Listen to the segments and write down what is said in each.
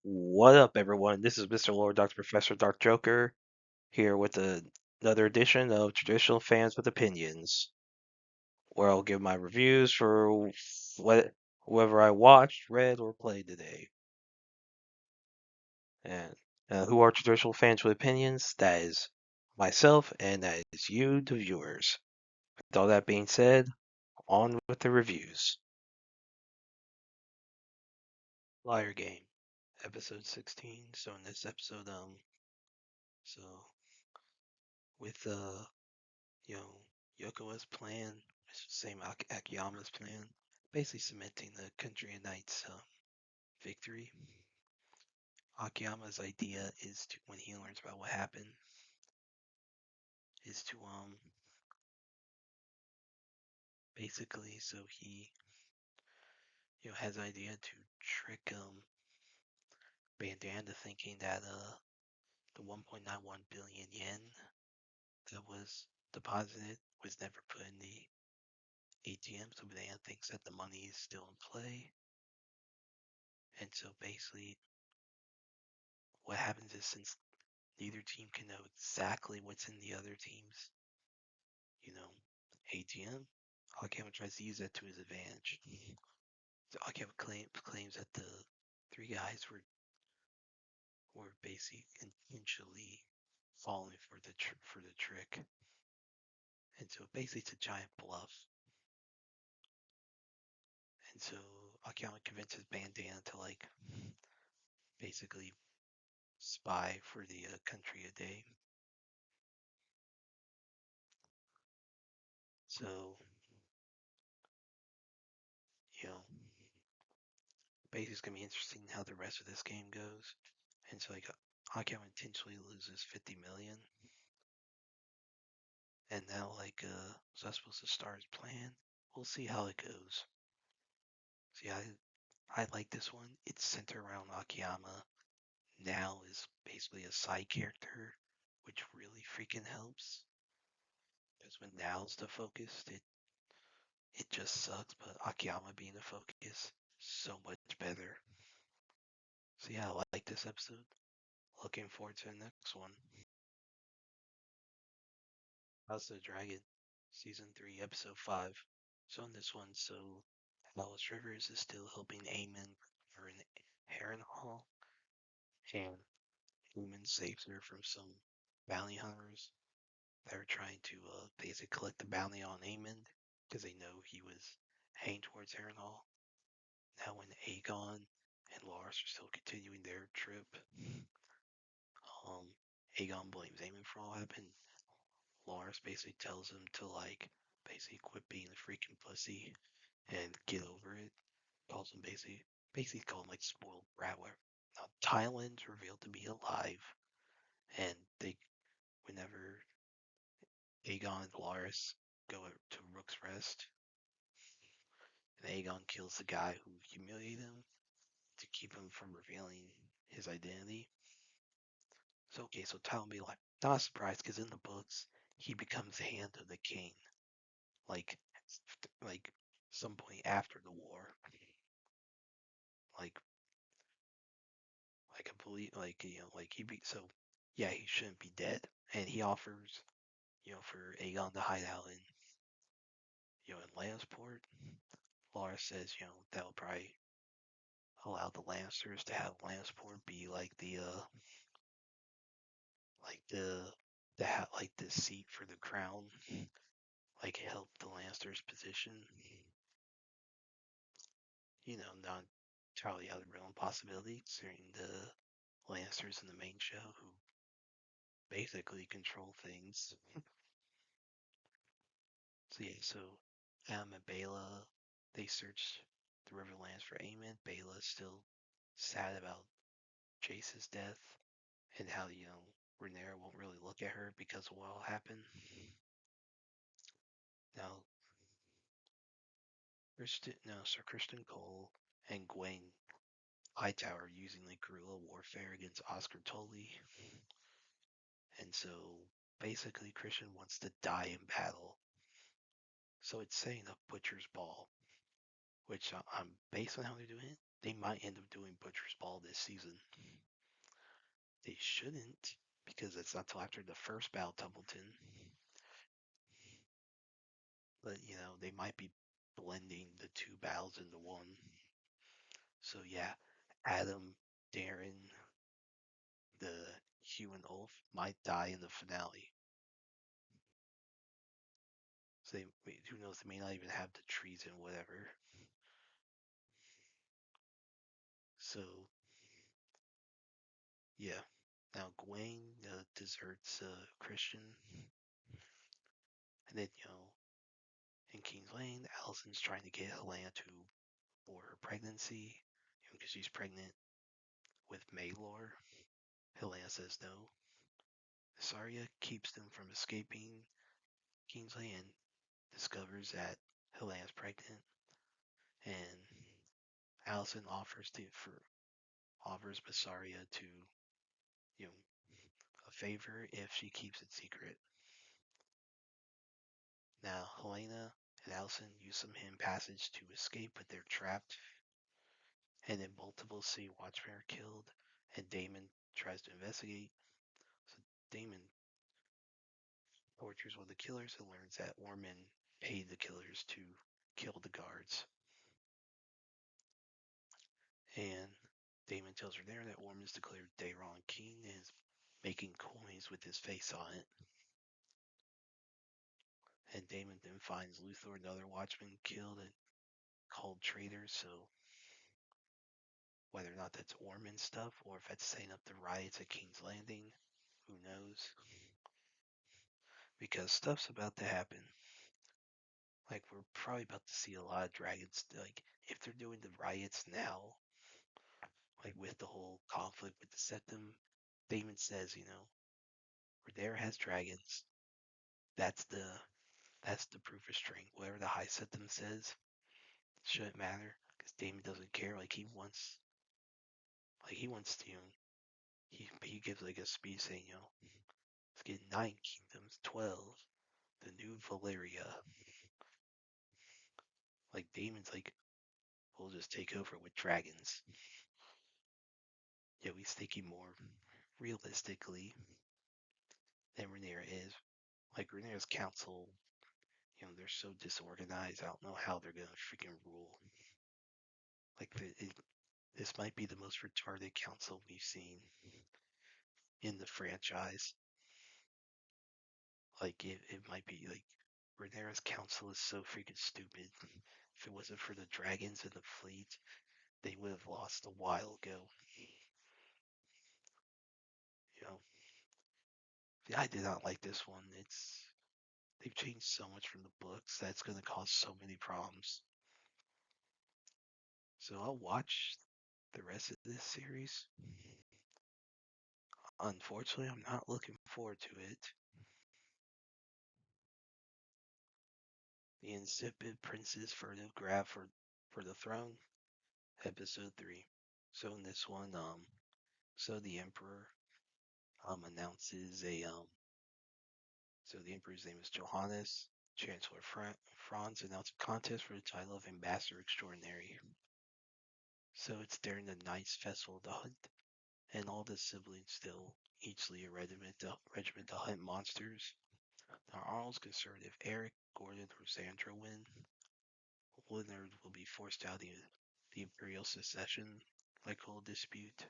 What up, everyone? This is Mr. Lord, Dr. Professor, Dark Joker, here with another edition of Traditional Fans with Opinions, where I'll give my reviews for whoever I watched, read, or played today. And who are Traditional Fans with Opinions? That is myself, and that is you, the viewers. With all that being said, on with the reviews. Liar Game, episode 16. So in this episode, so with you know, Yoko's plan, same Akiyama's plan, basically cementing the Country of Nights victory. Akiyama's idea is to, when he learns about what happened, is to basically so he has an idea to trick Bandana thinking that the 1.91 billion yen that was deposited was never put in the ATM, so Bandana thinks that the money is still in play. And so basically what happens is, since neither team can know exactly what's in the other team's, ATM, Akiyama tries to use that to his advantage. So Akiyama claims that the three guys were basically intentionally falling for the trick, and so basically it's a giant bluff. And so Akiyama convinces Bandana to basically spy for the country a day. So you know basically it's gonna be interesting how the rest of this game goes. And so Akiyama intentionally loses 50 million. And now so that's supposed to start his plan. We'll see how it goes. See, I like this one. It's centered around Akiyama. Now is basically a side character, which really freaking helps. Because when Now's the focus, it just sucks. But Akiyama being the focus, so much better. So yeah, I like this episode. Looking forward to the next one. House of the Dragon, Season 3, Episode 5. So in this one, Alice Rivers is still helping Eamon for an Heron Hall, and Eamon saves her from some bounty hunters that are trying to basically collect the bounty on Eamon because they know he was heading towards Heron Hall. Now when Aegon and Loras are still continuing their trip, Aegon blames Eamon for all happened. Loras basically tells him to basically quit being a freaking pussy and get over it. Calls him basically call him spoiled brat. Now Thailand's revealed to be alive, and whenever Aegon and Loras go to Rook's Rest, and Aegon kills the guy who humiliated him to keep him from revealing his identity. So okay, so Thailand be like, not surprised because in the books he becomes the hand of the king, like like some point after the war, like I believe he be so yeah, he shouldn't be dead, and he offers for Aegon to hide out in Lannisport. Laura says that will probably allow the Lannisters to have Lannisport be the seat for the crown, help the Lannisters position. Not entirely out of the realm of possibility, considering the Lannisters in the main show who basically control things. So yeah, so Am and Bela, they search the Riverlands for Aemon. Bela is still sad about Jace's death and how Rhaenyra won't really look at her because of what will happen. Now, Kristen Cole and Gwen Hightower using guerrilla warfare against Oscar Tully, and so basically Christian wants to die in battle. So it's setting up Butcher's Ball, which I'm based on how they're doing it. They might end up doing Butcher's Ball this season. They shouldn't, because it's not till after the first battle Tumbleton. But they might be blending the two battles into one. So yeah, Adam, Darren, the Hugh and Ulf might die in the finale. So who knows? They may not even have the trees and whatever. So yeah. Now Gwen deserts Christian, and then in King's Lane, Allison's trying to get Helena to abort her pregnancy, because she's pregnant with Maylor. Helena says no. Saria keeps them from escaping King's Lane and discovers that Helena's pregnant, and Allison offers Basaria to you know a favor if she keeps it secret. Now Helena and Allison use some hidden passage to escape, but they're trapped, and then multiple city watchmen are killed, and Damon tries to investigate. So Damon tortures one of the killers and learns that Orman paid the killers to kill the guards. And Damon tells Rhaenyra that Orman's declared Daeron king and is making coins with his face on it. And Damon then finds Luthor and other watchmen killed and called traitors, so whether or not that's Orman stuff or if that's setting up the riots at King's Landing, who knows? Because stuff's about to happen. Like, we're probably about to see a lot of dragons. Like, if they're doing the riots now, like with the whole conflict with the Septum, Damon says, Rhaenyra has dragons. That's the proof of strength. Whatever the High Septum says shouldn't matter because Damon doesn't care. Like he wants to, he gives like a speech saying, let's get 9 kingdoms, 12, the new Valeria. Like Damon's like, we'll just take over with dragons. Yeah, he's thinking more realistically than Rhaenyra is. Like Rhaenyra's council, they're so disorganized. I don't know how they're gonna freaking rule. Like this might be the most retarded council we've seen in the franchise. Like it might be like Rhaenyra's council is so freaking stupid. If it wasn't for the dragons and the fleet, they would have lost a while ago. You know, yeah, I did not like this one. They've changed so much from the books that's going to cause so many problems. So I'll watch the rest of this series. Unfortunately, I'm not looking forward to it. The Insipid Prince's Furtive grab for the throne, episode 3. So in this one, so the Emperor announces so the Emperor's name is Johannes. Chancellor Franz announced a contest for the title of Ambassador Extraordinary. So it's during the Knights Festival of the Hunt, and all the siblings still each lead a regiment to hunt monsters. Now Arnold's concerned if Eric, Gordon, or Sandra win, Leonard will be forced out of the Imperial Succession, like whole dispute.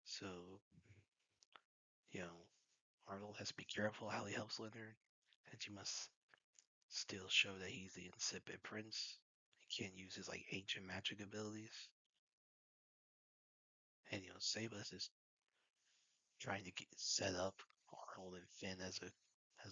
So, you know, Arnold has to be careful how he helps Leonard, and he must still show that he's the insipid prince. He can't use his like ancient magic abilities. And Sabas is trying to get set up Arnold and Finn as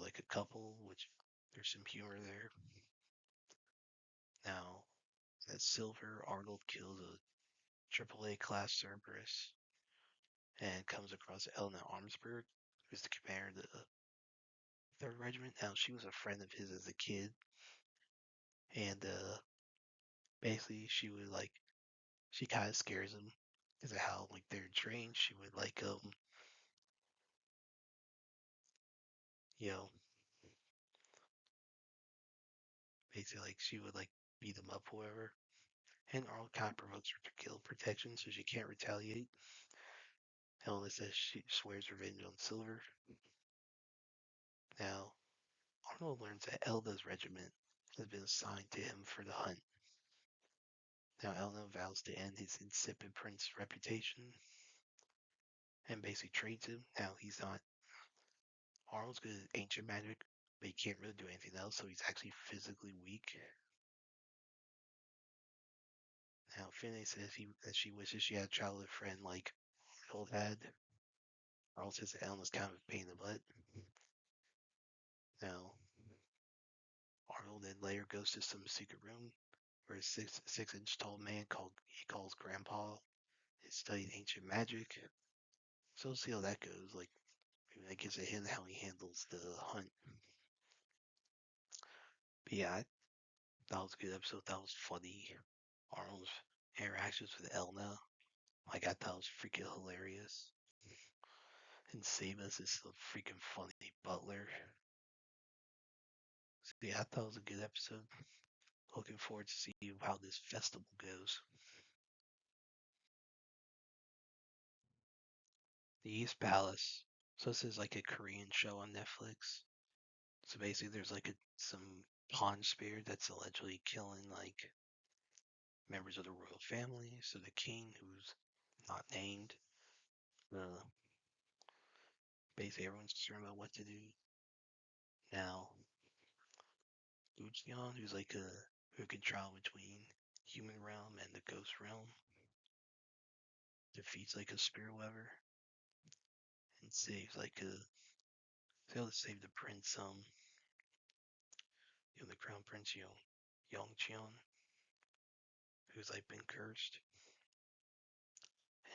like a couple, which there's some humor there. Now, at Silver, Arnold kills a AAA class Cerberus and comes across Elena Armsburg, who's the commander of the Third Regiment. Now, she was a friend of his as a kid, and basically she kind of scares him because of how like they're trained. She would you know, basically like she would like beat him up, or whatever. And Arnold kind of provokes her to kill protection, so she can't retaliate. Elna says she swears revenge on Silver. Now, Arnold learns that Elda's regiment has been assigned to him for the hunt. Now, Elna vows to end his insipid prince reputation and basically trades him. Now, he's not. Arnold's good at ancient magic, but he can't really do anything else, so he's actually physically weak. Now, Finley says that she wishes she had a childhood friend like Arnold had. Arnold says that Elna's kind of a pain in the butt. Now, Arnold then later goes to some secret room where a six-inch tall man he calls Grandpa has studied ancient magic. So we'll see how that goes. Like, maybe that gives a hint how he handles the hunt. But yeah, that was a good episode. That was funny. Arnold's interactions with Elna, like I thought was freaking hilarious. And Samus is the freaking funny butler. So yeah, I thought it was a good episode. Looking forward to see how this festival goes. The East Palace. So this is like a Korean show on Netflix. So basically, there's like some pawn spirit that's allegedly killing like members of the royal family. So the king, who's not named, uh, basically everyone's concerned about what to do. Now, Lucian, who's like who can travel between human realm and the ghost realm, defeats like a spirit weaver and saves like able to save the prince, the crown prince, Yongcheon, who's like been cursed,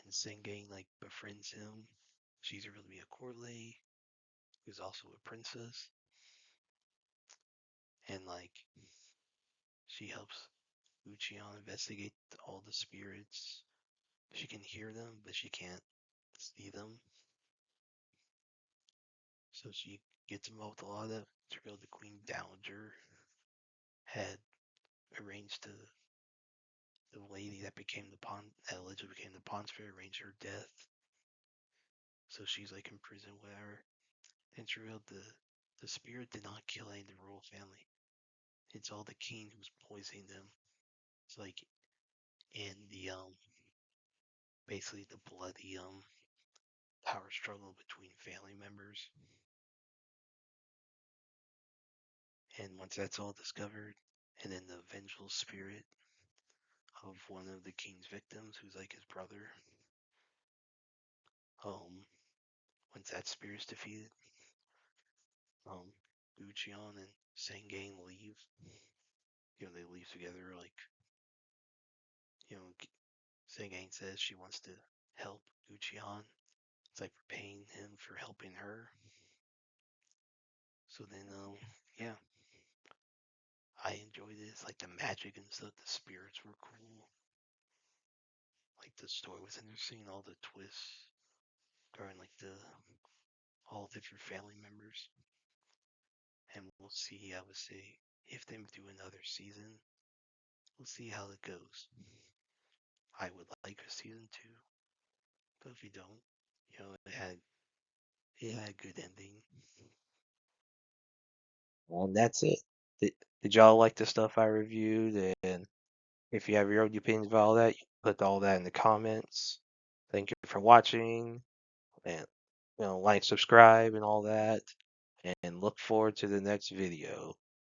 and Sengang like befriends him. She's revealed to be a court lady who's also a princess, and like she helps Lucian investigate all the spirits. She can hear them, but she can't see them. So she gets involved with a lot of that. It's revealed the Queen Dowager had arranged the lady that allegedly became the pawn spirit, arranged her death. So she's like in prison, whatever. And it's revealed the spirit did not kill any of the royal family. It's all the king who's poisoning them. It's like in the basically the bloody power struggle between family members. And once that's all discovered, and then the vengeful spirit of one of the king's victims, who's like his brother, once that spirit's defeated, Uchion and Sengang leave. They leave together. Like, you know, Sengang says she wants to help Uchion. It's like repaying him for helping her. So then, yeah, I enjoyed this. Like the magic and stuff, the spirits were cool. Like the story was interesting, all the twists during like the all different family members. And we'll see, I would say, if they do another season, we'll see how it goes. I would like a season 2, but if you don't, it had a good ending. And that's it. Did y'all like the stuff I reviewed? And if you have your own opinions about all that, you can put all that in the comments. Thank you for watching, and like, subscribe, and all that. And look forward to the next video.